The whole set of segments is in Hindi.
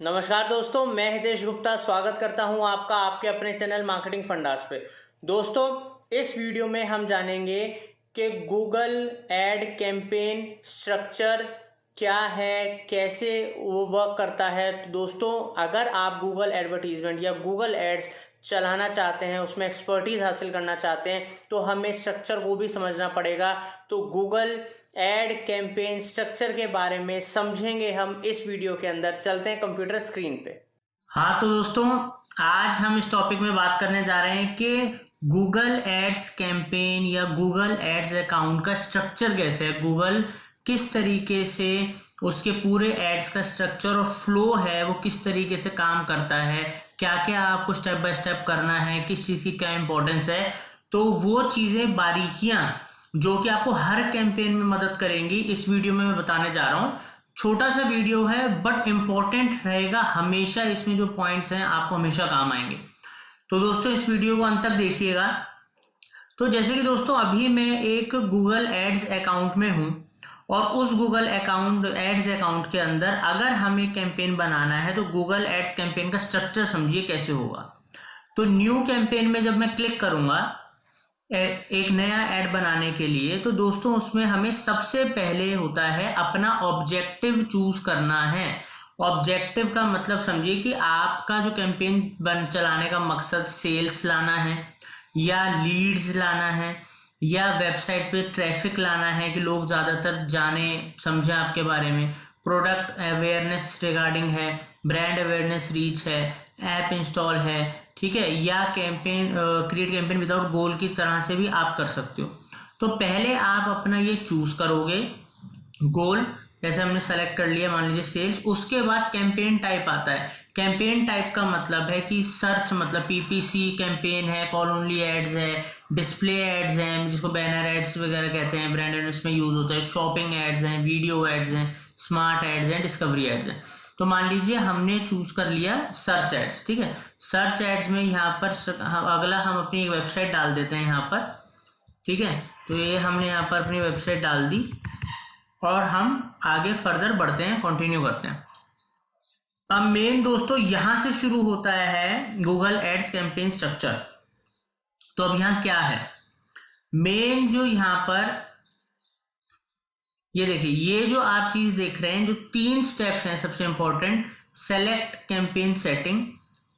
नमस्कार दोस्तों, मैं हितेश गुप्ता स्वागत करता हूं आपका आपके अपने चैनल मार्केटिंग फंडास पे। दोस्तों, इस वीडियो में हम जानेंगे कि गूगल एड कैंपेन स्ट्रक्चर क्या है, कैसे वो वर्क करता है। तो दोस्तों, अगर आप गूगल एडवर्टीजमेंट या गूगल एड्स चलाना चाहते हैं, उसमें एक्सपर्टीज़ हासिल करना चाहते हैं, तो हमें स्ट्रक्चर को भी समझना पड़ेगा। तो गूगल एड कैंपेन स्ट्रक्चर के बारे में समझेंगे हम इस वीडियो के अंदर। चलते हैं कंप्यूटर स्क्रीन पे। हाँ तो दोस्तों, आज हम इस टॉपिक में बात करने जा रहे हैं कि गूगल एड्स कैंपेन या गूगल एड्स अकाउंट का स्ट्रक्चर कैसे है, गूगल किस तरीके से उसके पूरे एड्स का स्ट्रक्चर और फ्लो है वो किस तरीके से काम करता है, क्या क्या आपको स्टेप बाय स्टेप करना है, किस चीज़ की क्या इंपॉर्टेंस है। तो वो चीज़ें, बारीकियां जो कि आपको हर कैंपेन में मदद करेंगी, इस वीडियो में मैं बताने जा रहा हूँ। छोटा सा वीडियो है बट इम्पोर्टेंट रहेगा, हमेशा इसमें जो पॉइंट्स हैं आपको हमेशा काम आएंगे। तो दोस्तों, इस वीडियो को अंत तक देखिएगा। तो जैसे कि दोस्तों, अभी मैं एक गूगल एड्स अकाउंट में हूँ और उस गूगल एड्स अकाउंट के अंदर अगर हमें कैंपेन बनाना है तो गूगल एड्स कैंपेन का स्ट्रक्चर समझिए कैसे होगा। तो न्यू कैंपेन में जब मैं क्लिक करूँगा एक नया ऐड बनाने के लिए, तो दोस्तों उसमें हमें सबसे पहले होता है अपना ऑब्जेक्टिव चूज करना है। ऑब्जेक्टिव का मतलब समझिए कि आपका जो कैंपेन चलाने का मकसद सेल्स लाना है या लीड्स लाना है या वेबसाइट पे ट्रैफिक लाना है कि लोग ज़्यादातर जाने समझें आपके बारे में, प्रोडक्ट अवेयरनेस रिगार्डिंग है, ब्रांड अवेयरनेस रीच है, ऐप इंस्टॉल है, ठीक है, या कैंपेन क्रिएट कैंपेन विदाउट गोल की तरह से भी आप कर सकते हो। तो पहले आप अपना ये चूज करोगे गोल, जैसे हमने सेलेक्ट कर लिया मान लीजिए सेल्स। उसके बाद कैंपेन टाइप आता है। कैंपेन टाइप का मतलब है कि सर्च, मतलब पीपीसी कैंपेन है, कॉल ओनली एड्स है, डिस्प्ले एड्स हैं जिसको बैनर एड्स वगैरह कहते हैं, ब्रांड एड्स में यूज होता है, शॉपिंग एड्स हैं, वीडियो एड्स हैं, स्मार्ट एड्स हैं, डिस्कवरी एड्स हैं। तो मान लीजिए हमने चूज कर लिया सर्च एड्स, ठीक है। सर्च एड्स में यहाँ पर अगला हम अपनी एक वेबसाइट डाल देते हैं यहाँ पर, ठीक है। तो ये हमने यहाँ पर अपनी वेबसाइट डाल दी और हम आगे फर्दर बढ़ते हैं, कंटिन्यू करते हैं। अब मेन दोस्तों यहाँ से शुरू होता है गूगल एड्स कैंपेन स्ट्रक्चर। तो अब यहाँ क्या है मेन, जो यहाँ पर ये देखिए, ये जो आप चीज देख रहे हैं, जो 3 स्टेप्स हैं सबसे important: select campaign setting,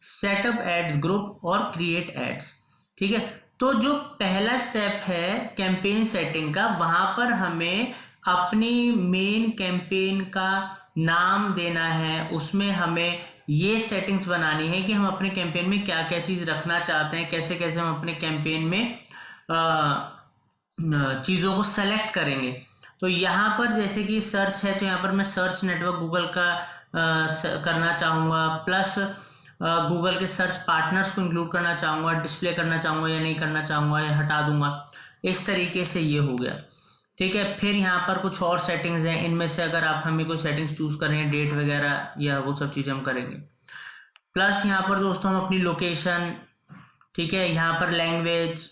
setup ads group और क्रिएट एड्स, ठीक है। तो जो पहला स्टेप है कैंपेन सेटिंग का, वहां पर हमें अपनी मेन कैंपेन का नाम देना है। उसमें हमें ये सेटिंग्स बनानी है कि हम अपने कैंपेन में क्या क्या चीज रखना चाहते हैं, कैसे कैसे हम अपने कैंपेन में चीजों को सेलेक्ट करेंगे। तो यहाँ पर जैसे कि सर्च है, तो यहाँ पर मैं सर्च नेटवर्क गूगल का करना चाहूँगा, प्लस गूगल के सर्च पार्टनर्स को इंक्लूड करना चाहूँगा, डिस्प्ले करना चाहूँगा या नहीं करना चाहूँगा या हटा दूंगा। इस तरीके से ये हो गया, ठीक है। फिर यहाँ पर कुछ और सेटिंग्स हैं, इनमें से अगर आप हमें कोई सेटिंग्स चूज करें, डेट वगैरह या वो सब चीज़ें हम करेंगे। प्लस यहाँ पर दोस्तों हम अपनी लोकेशन, ठीक है, यहाँ पर लैंग्वेज,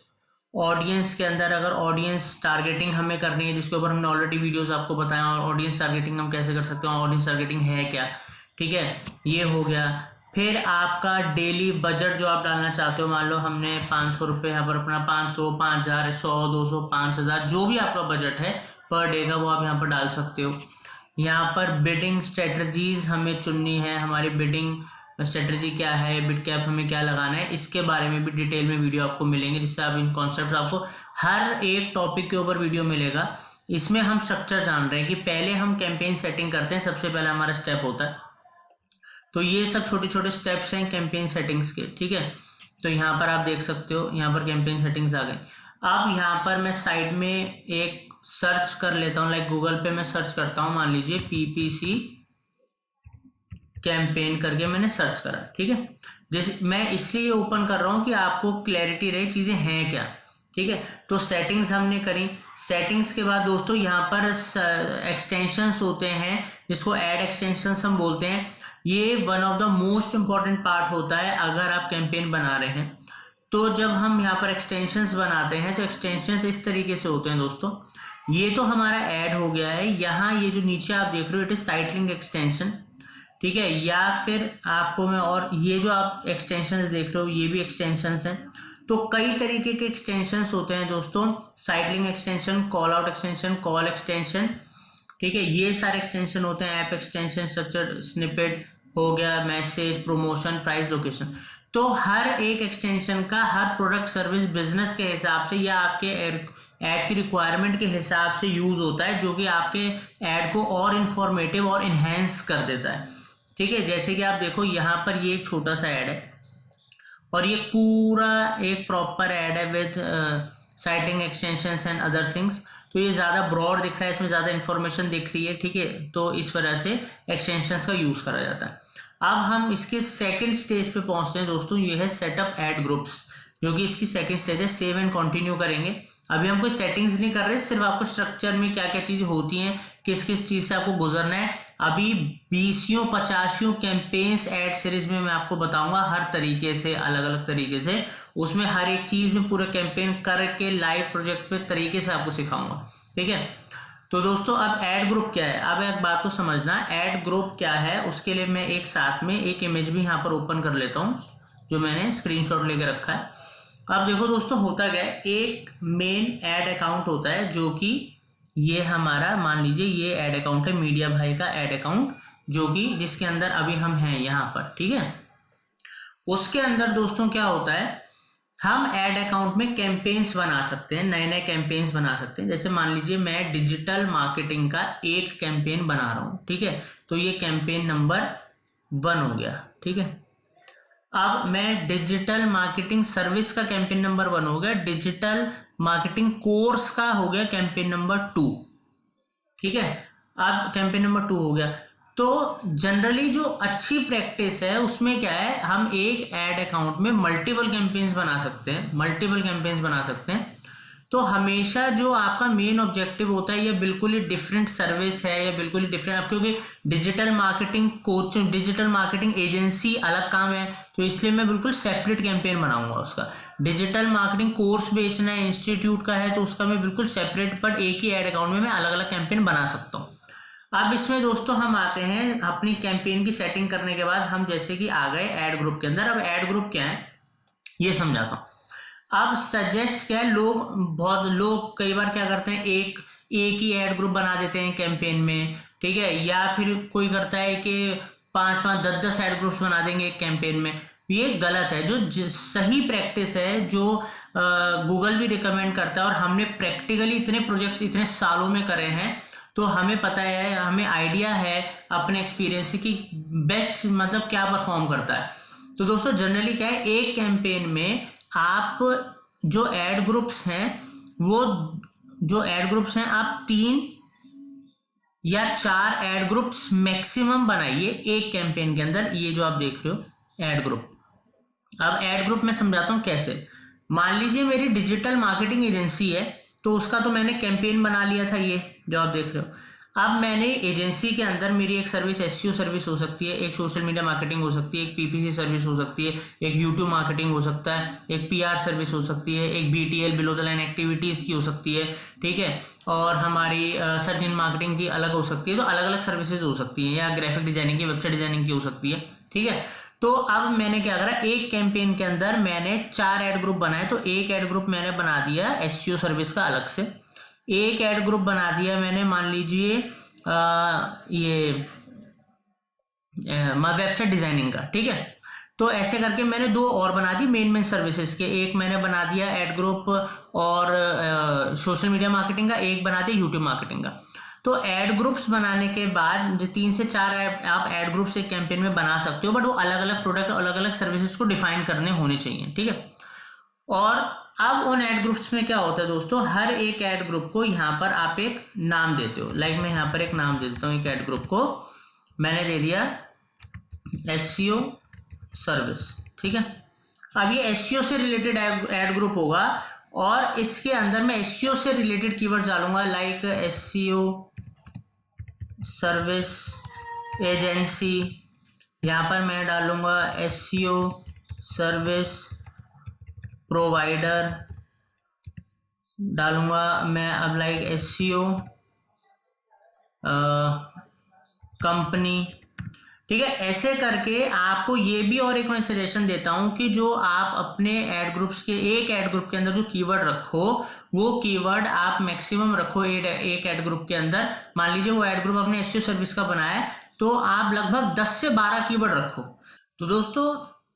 ऑडियंस के अंदर अगर ऑडियंस टारगेटिंग हमें करनी है, जिसके ऊपर हमने ऑलरेडी वीडियोस आपको बताया, और ऑडियंस टारगेटिंग हम कैसे कर सकते हैं, ऑडियंस टारगेटिंग है क्या, ठीक है, ये हो गया। फिर आपका डेली बजट जो आप डालना चाहते हो, मान लो हमने 500 रुपये यहाँ पर अपना 500, 5000, 100, 200, 5000 जो भी आपका बजट है पर डे का, वो आप यहाँ पर डाल सकते हो। यहाँ पर बिडिंग स्ट्रेटजीज हमें चुननी है, हमारी बिडिंग स्ट्रेटजी क्या है, बिड कैप हमें क्या लगाना है, इसके बारे में भी डिटेल में वीडियो आपको मिलेंगे, जिससे आप इन कॉन्सेप्ट, आपको हर एक टॉपिक के ऊपर वीडियो मिलेगा। इसमें हम स्ट्रक्चर जान रहे हैं कि पहले हम कैंपेन सेटिंग करते हैं, सबसे पहला हमारा स्टेप होता है। तो ये सब छोटे छोटे स्टेप्स हैं कैंपेन सेटिंग्स के, ठीक है। तो यहाँ पर आप देख सकते हो, यहाँ पर कैंपेन सेटिंग्स आ गए। अब यहाँ पर मैं साइड में एक सर्च कर लेता हूँ, लाइक गूगल पे मैं सर्च करता हूँ, मान लीजिए पीपीसी कैंपेन करके मैंने सर्च करा, ठीक है। जैसे मैं इसलिए ओपन कर रहा हूँ कि आपको क्लैरिटी रहे चीजें हैं क्या, ठीक है। तो सेटिंग्स हमने करी। सेटिंग्स के बाद दोस्तों यहाँ पर एक्सटेंशंस होते हैं, जिसको ऐड एक्सटेंशंस हम बोलते हैं। ये one of the most important part होता है अगर आप कैंपेन बना रहे हैं। तो जब हम यहाँ पर एक्सटेंशंस बनाते हैं, तो एक्सटेंशंस इस तरीके से होते हैं दोस्तों। ये तो हमारा ऐड हो गया है। यहाँ ये जो नीचे आप देख रहे हो, it is site link extension. ठीक है, या फिर आपको मैं, और ये जो आप एक्सटेंशंस देख रहे हो ये भी एक्सटेंशंस हैं। तो कई तरीके के एक्सटेंशंस होते हैं दोस्तों, site link extension, call out extension, call extension, ठीक है, ये सारे एक्सटेंशन होते हैं। ऐप एक्सटेंशन, स्ट्रक्चर्ड स्निपेट हो गया, मैसेज, प्रमोशन, प्राइस, लोकेशन। तो हर एक एक्सटेंशन का हर प्रोडक्ट सर्विस बिजनेस के हिसाब से या आपके ऐड की रिक्वायरमेंट के हिसाब से यूज होता है, जो कि आपके ऐड को और इंफॉर्मेटिव और इन्हेंस कर देता है। ठीक है, जैसे कि आप देखो यहाँ पर ये एक छोटा सा ऐड है और ये पूरा एक प्रॉपर ऐड है with citing extensions and other things. तो ये ज़्यादा ब्रॉड दिख रहा है, इसमें ज़्यादा इन्फॉर्मेशन दिख रही है, ठीक है, तो इस वजह से एक्सटेंशंस का यूज़ करा जाता है। अब हम इसके सेकंड स्टेज पे पहुंचते हैं दोस्तों, ये है सेटअप ऐड ग्रुप्स, जो कि इसकी सेकंड स्टेज है। सेव एंड कंटिन्यू करेंगे। अभी हम कोई सेटिंग्स नहीं कर रहे, सिर्फ आपको स्ट्रक्चर में क्या क्या चीज़ें होती हैं, किस किस चीज़ से आपको गुजरना है। अभी 20-50 कैंपेन्स ऐड सीरीज में मैं आपको बताऊंगा, हर तरीके से, अलग अलग तरीके से, उसमें हर एक चीज़ में पूरा कैंपेन करके लाइव प्रोजेक्ट पे तरीके से आपको सिखाऊंगा। ठीक है, तो दोस्तों अब ऐड ग्रुप क्या है, अब एक बात को समझना, ऐड ग्रुप क्या है उसके लिए मैं एक साथ में एक इमेज भी यहाँ पर ओपन कर लेता हूँ, जो मैंने स्क्रीनशॉट लेके रखा है। अब देखो दोस्तों, होता क्या है, एक मेन ऐड अकाउंट होता है, जो कि ये हमारा, मान लीजिए ये ऐड अकाउंट है, मीडिया भाई का ऐड अकाउंट, जो कि जिसके अंदर अभी हम हैं यहाँ पर। ठीक है, उसके अंदर दोस्तों क्या होता है, हम ऐड अकाउंट में कैंपेन्स बना सकते हैं, नए नए कैंपेन्स बना सकते हैं। जैसे मान लीजिए मैं डिजिटल मार्केटिंग का एक कैंपेन बना रहा हूँ, ठीक है, तो ये कैंपेन नंबर 1 हो गया। ठीक है, अब मैं डिजिटल मार्केटिंग सर्विस का कैंपेन नंबर 1 हो गया, डिजिटल मार्केटिंग कोर्स का हो गया कैंपेन नंबर 2। ठीक है, अब कैंपेन नंबर 2 हो गया। तो जनरली जो अच्छी प्रैक्टिस है उसमें क्या है, हम एक ऐड अकाउंट में मल्टीपल कैंपेन्स बना सकते हैं, मल्टीपल कैंपेन्स बना सकते हैं। तो हमेशा जो आपका मेन ऑब्जेक्टिव होता है, ये बिल्कुल ही डिफरेंट सर्विस है, या बिल्कुल ही डिफरेंट, क्योंकि digital marketing coaching, digital marketing agency अलग काम है, तो इसलिए मैं बिल्कुल सेपरेट कैंपेन बनाऊंगा उसका। डिजिटल मार्केटिंग कोर्स बेचना है, इंस्टीट्यूट का है, तो उसका मैं बिल्कुल सेपरेट, पर एक ही ऐड अकाउंट में मैं अलग अलग कैंपेन बना सकता हूँ। अब इसमें दोस्तों हम आते हैं अपनी कैंपेन की सेटिंग करने के बाद, हम जैसे कि आ गए ऐड ग्रुप के अंदर। अब ऐड ग्रुप क्या है ये समझाता हूँ। अब सजेस्ट क्या है, बहुत लोग कई बार क्या करते हैं, एक ही ऐड ग्रुप बना देते हैं कैंपेन में, ठीक है, या फिर कोई करता है कि 5-5, 10-10 ऐड ग्रुप्स बना देंगे एक कैंपेन में। ये गलत है। जो सही प्रैक्टिस है, जो गूगल भी रिकमेंड करता है, और हमने प्रैक्टिकली इतने प्रोजेक्ट्स इतने सालों में करे हैं, तो हमें पता है, हमें आइडिया है अपने एक्सपीरियंस से कि बेस्ट मतलब क्या परफॉर्म करता है। तो दोस्तों जनरली क्या है, एक कैंपेन में आप जो ऐड ग्रुप्स हैं, वो जो ऐड ग्रुप्स हैं, आप 3 या 4 ऐड ग्रुप्स मैक्सिमम बनाइए एक कैंपेन के अंदर। ये जो आप देख रहे हो ऐड ग्रुप। अब ऐड ग्रुप मैं समझाता हूं कैसे। मान लीजिए मेरी डिजिटल मार्केटिंग एजेंसी है, तो उसका तो मैंने कैंपेन बना लिया था, ये जो आप देख रहे हो। अब मैंने एजेंसी के अंदर मेरी एक सर्विस एसईओ सर्विस हो सकती है, एक सोशल मीडिया मार्केटिंग हो सकती है, एक पीपीसी सर्विस हो सकती है, एक यूट्यूब मार्केटिंग हो सकता है, एक पीआर सर्विस हो सकती है, एक BTL below the line activities की हो सकती है, ठीक है, और हमारी सर्च इन मार्केटिंग की अलग हो सकती है। तो अलग अलग सर्विसेज हो सकती है, या ग्राफिक डिजाइनिंग की, वेबसाइट डिजाइनिंग की हो सकती है। ठीक है, तो अब मैंने क्या करा, एक कैंपेन के अंदर मैंने 4 ऐड ग्रुप बनाए। तो एक ऐड ग्रुप मैंने बना दिया एसईओ सर्विस का अलग से, एक ऐड ग्रुप बना दिया मैंने मान लीजिए ये वेबसाइट डिजाइनिंग का। ठीक है, तो ऐसे करके मैंने 2 और बना दी मेन सर्विसेज के। एक मैंने बना दिया ऐड ग्रुप और सोशल मीडिया मार्केटिंग का, एक बना दिया यूट्यूब मार्केटिंग का। तो ऐड ग्रुप्स बनाने के बाद 3 से 4 आप ऐड ग्रुप्स एक कैंपेन में बना सकते हो, बट वो अलग अलग प्रोडक्ट, अलग अलग सर्विसेज को डिफाइन करने होने चाहिए। ठीक है, और अब उन ऐड ग्रुप्स में क्या होता है दोस्तों, हर एक ऐड ग्रुप को यहाँ पर आप एक नाम देते हो। लाइक मैं यहाँ पर एक नाम दे देता हूँ, एक ऐड ग्रुप को मैंने दे दिया एसईओ सर्विस। ठीक है, अब ये एसईओ से रिलेटेड ऐड ग्रुप होगा, और इसके अंदर मैं एसईओ से रिलेटेड कीवर्ड्स डालूंगा, लाइक एसईओ सर्विस एजेंसी। यहाँ पर मैं डालूंगा एसईओ सर्विस प्रोवाइडर डालूंगा मैं। अब लाइक एसईओ कंपनी। ठीक है। ऐसे करके आपको ये भी और एक मैं सजेशन देता हूं कि जो आप अपने ऐड ग्रुप्स के एक ऐड ग्रुप के अंदर जो कीवर्ड रखो, वो कीवर्ड आप मैक्सिमम रखो एक ऐड ग्रुप के अंदर। मान लीजिए वो ऐड ग्रुप आपने एसईओ सर्विस का बनाया है, तो आप लगभग 10 से 12 कीवर्ड रखो। तो दोस्तों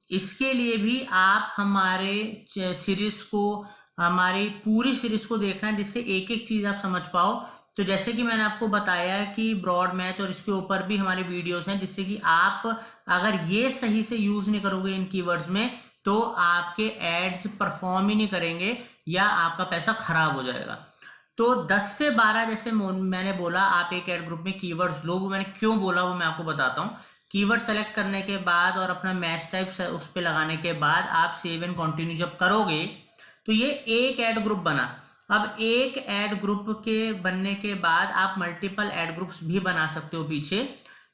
इसके लिए भी आप हमारे सीरीज को, हमारी पूरी सीरीज को देखना है, जिससे एक एक चीज आप समझ पाओ। तो जैसे कि मैंने आपको बताया कि ब्रॉड मैच और इसके ऊपर भी हमारे वीडियोस हैं, जिससे कि आप अगर ये सही से यूज नहीं करोगे इन कीवर्ड्स में, तो आपके एड्स परफॉर्म ही नहीं करेंगे या आपका पैसा खराब हो जाएगा। तो 10 से 12 जैसे मैंने बोला आप एक ऐड ग्रुप में कीवर्ड्स लो, वो मैंने क्यों बोला वो मैं आपको बताता हूँ। कीवर्ड सेलेक्ट करने के बाद और अपना मैच टाइप उस पर लगाने के बाद आप सेव एंड कंटिन्यू जब करोगे तो ये एक ऐड ग्रुप बना। अब एक ऐड ग्रुप के बनने के बाद आप मल्टीपल ऐड ग्रुप्स भी बना सकते हो पीछे,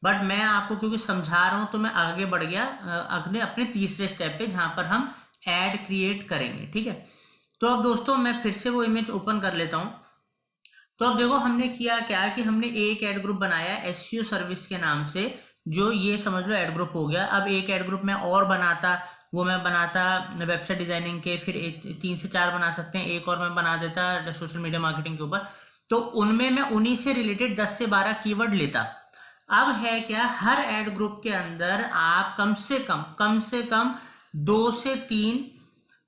बट मैं आपको क्योंकि समझा रहा हूं तो मैं आगे बढ़ गया अपने तीसरे स्टेप पे, जहां पर हम ऐड क्रिएट करेंगे। ठीक है, तो अब दोस्तों मैं फिर से वो इमेज ओपन कर लेता हूं। तो अब देखो हमने किया क्या कि हमने एक ऐड ग्रुप बनाया एसईओ सर्विस के नाम से, जो ये समझ लो ऐड ग्रुप हो गया। अब एक ऐड ग्रुप मैं और बनाता, वो मैं बनाता वेबसाइट डिजाइनिंग के, फिर 3 से 4 बना सकते हैं, एक और मैं बना देता सोशल मीडिया मार्केटिंग के ऊपर। तो उनमें मैं उन्हीं से रिलेटेड 10 से 12 कीवर्ड लेता। अब है क्या, हर ऐड ग्रुप के अंदर आप कम से कम 2 से 3,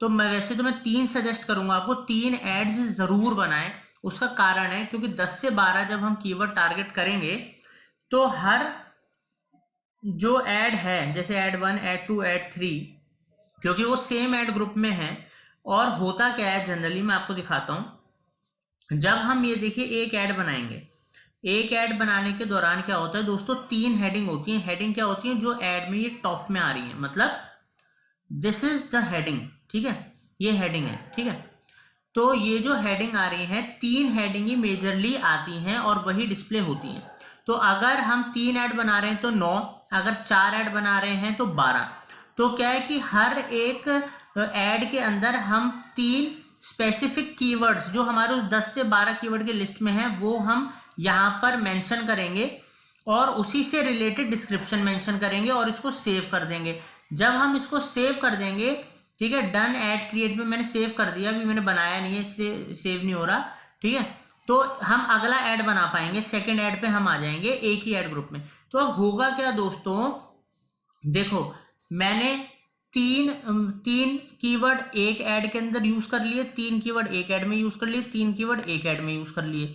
तो मैं वैसे तो मैं 3 सजेस्ट करूंगा आपको, 3 एड्स जरूर बनाएं। उसका कारण है क्योंकि 10 से 12 जब हम कीवर्ड टारगेट करेंगे तो हर जो ऐड है, जैसे ऐड 1, ऐड 2, ऐड 3, क्योंकि वो सेम ऐड ग्रुप में है। और होता क्या है जनरली, मैं आपको दिखाता हूं। जब हम ये देखिए एक ऐड बनाएंगे, एक ऐड बनाने के दौरान क्या होता है दोस्तों, 3 हेडिंग होती है। हेडिंग क्या होती है, जो ऐड में ये टॉप में आ रही है, मतलब दिस इज द हेडिंग। ठीक है, ये हेडिंग है। ठीक है, तो ये जो हेडिंग आ रही है, 3 हेडिंग ही मेजरली आती हैं और वही डिस्प्ले होती हैं। तो अगर हम 3 ऐड बना रहे हैं तो 9, अगर 4 ऐड बना रहे हैं तो 12। तो क्या है कि हर एक ऐड के अंदर हम 3 स्पेसिफिक कीवर्ड्स जो हमारे उस 10 से 12 कीवर्ड की लिस्ट में है, वो हम यहां पर मेंशन करेंगे और उसी से रिलेटेड डिस्क्रिप्शन मेंशन करेंगे और इसको सेव कर देंगे। जब हम इसको सेव कर देंगे, ठीक है, डन ऐड क्रिएट में मैंने सेव कर दिया, अभी मैंने बनाया नहीं है इसलिए सेव नहीं हो रहा। ठीक है, तो हम अगला ऐड बना पाएंगे, सेकंड ऐड पे हम आ जाएंगे एक ही ऐड ग्रुप में। तो अब होगा क्या दोस्तों, देखो मैंने तीन कीवर्ड एक ऐड के अंदर यूज कर लिए, 3 कीवर्ड एक ऐड में यूज कर लिए, 3 कीवर्ड एक ऐड में यूज कर लिए।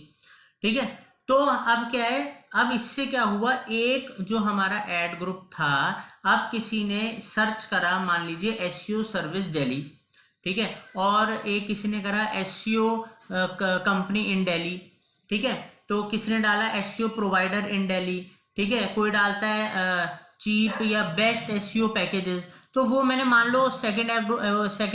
ठीक है, तो अब क्या है, अब इससे क्या हुआ, एक जो हमारा ऐड ग्रुप था, अब किसी ने सर्च करा, मान लीजिए एसईओ सर्विस दिल्ली, ठीक है, और एक किसी ने करा एसईओ कंपनी इन दिल्ली। ठीक है, तो किसी ने डाला एसईओ प्रोवाइडर इन दिल्ली। ठीक है, कोई डालता है चीप या बेस्ट एसईओ पैकेजेस, तो वो मैंने मान लो सेकंड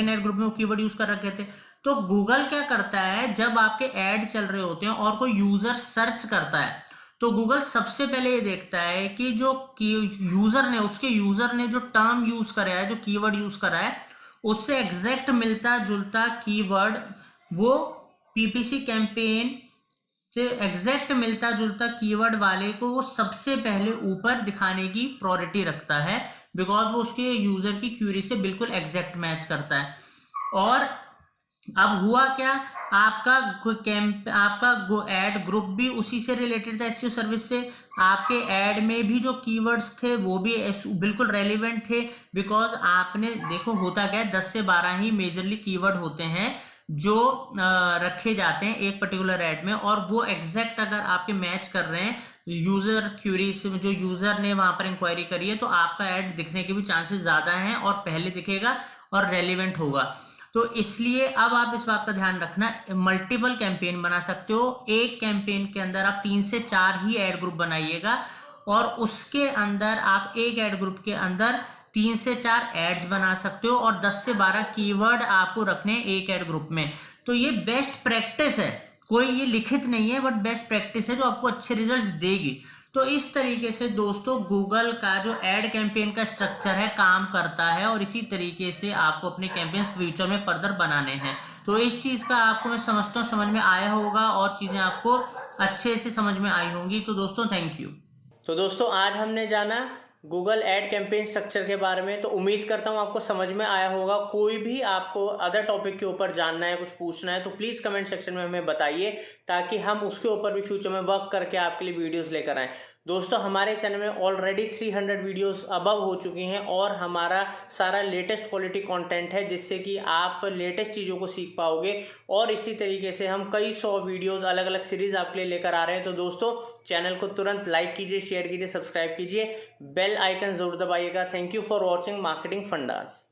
ऐड ग्रुप में वो कीवर्ड यूज कर रखे थे। तो गूगल क्या करता है, जब आपके ऐड चल रहे होते हैं और कोई यूजर सर्च करता है, तो गूगल सबसे पहले ये देखता है कि जो उसके यूजर ने जो टर्म यूज करा है, जो कीवर्ड यूज करा है, उससे एग्जैक्ट मिलता जुलता कीवर्ड वो पीपीसी कैंपेन से एग्जैक्ट मिलता जुलता कीवर्ड वाले को वो सबसे पहले ऊपर दिखाने की प्रायोरिटी रखता है, बिकॉज वो उसके यूजर की क्यूरी से बिल्कुल एग्जैक्ट मैच करता है। और अब हुआ क्या, आपका ऐड ग्रुप भी उसी से रिलेटेड था, एसईओ सर्विस से। आपके ऐड में भी जो कीवर्ड्स थे वो भी बिल्कुल रेलिवेंट थे, बिकॉज आपने देखो होता क्या है, 10 से 12 ही मेजरली कीवर्ड होते हैं जो रखे जाते हैं एक पर्टिकुलर ऐड में, और वो एग्जैक्ट अगर आपके मैच कर रहे हैं यूजर क्यूरी से, जो यूजर ने वहां पर इंक्वायरी करी है, तो आपका ऐड दिखने के भी चांसेस ज्यादा हैं और पहले दिखेगा और रेलिवेंट होगा। तो इसलिए अब आप इस बात का ध्यान रखना, मल्टीपल कैंपेन बना सकते हो। एक कैंपेन के अंदर आप 3 से 4 ही ऐड ग्रुप बनाइएगा और उसके अंदर आप एक ऐड ग्रुप के अंदर 3 से 4 एड्स बना सकते हो और 10 से 12 कीवर्ड आपको रखने हैं एक ऐड ग्रुप में। तो ये बेस्ट प्रैक्टिस है, कोई ये लिखित नहीं है, बट बेस्ट प्रैक्टिस है जो आपको अच्छे रिजल्ट्स देगी। तो इस तरीके से दोस्तों गूगल का जो एड कैंपेन का स्ट्रक्चर है काम करता है, और इसी तरीके से आपको अपने कैंपेन फ्यूचर में फर्दर बनाने हैं। तो इस चीज़ का आपको मैं समझता हूँ समझ में आया होगा और चीज़ें आपको अच्छे से समझ में आई होंगी। तो दोस्तों थैंक यू। तो दोस्तों आज हमने जाना गूगल ऐड कैंपेन स्ट्रक्चर के बारे में। तो उम्मीद करता हूँ आपको समझ में आया होगा। कोई भी आपको अदर टॉपिक के ऊपर जानना है, कुछ पूछना है, तो प्लीज़ कमेंट सेक्शन में हमें बताइए, ताकि हम उसके ऊपर भी फ्यूचर में वर्क करके आपके लिए वीडियोस लेकर आएँ। दोस्तों, हमारे चैनल में ऑलरेडी 300 वीडियोस अबव हो चुकी हैं और हमारा सारा लेटेस्ट क्वालिटी कंटेंट है, जिससे कि आप लेटेस्ट चीज़ों को सीख पाओगे। और इसी तरीके से हम कई 100 वीडियोस अलग अलग सीरीज़ आपके लिए लेकर आ रहे हैं। तो दोस्तों, चैनल को तुरंत लाइक कीजिए, शेयर कीजिए, सब्सक्राइब कीजिए, बेल आइकन ज़रूर दबाइएगा। Thank you for watching marketing fundas.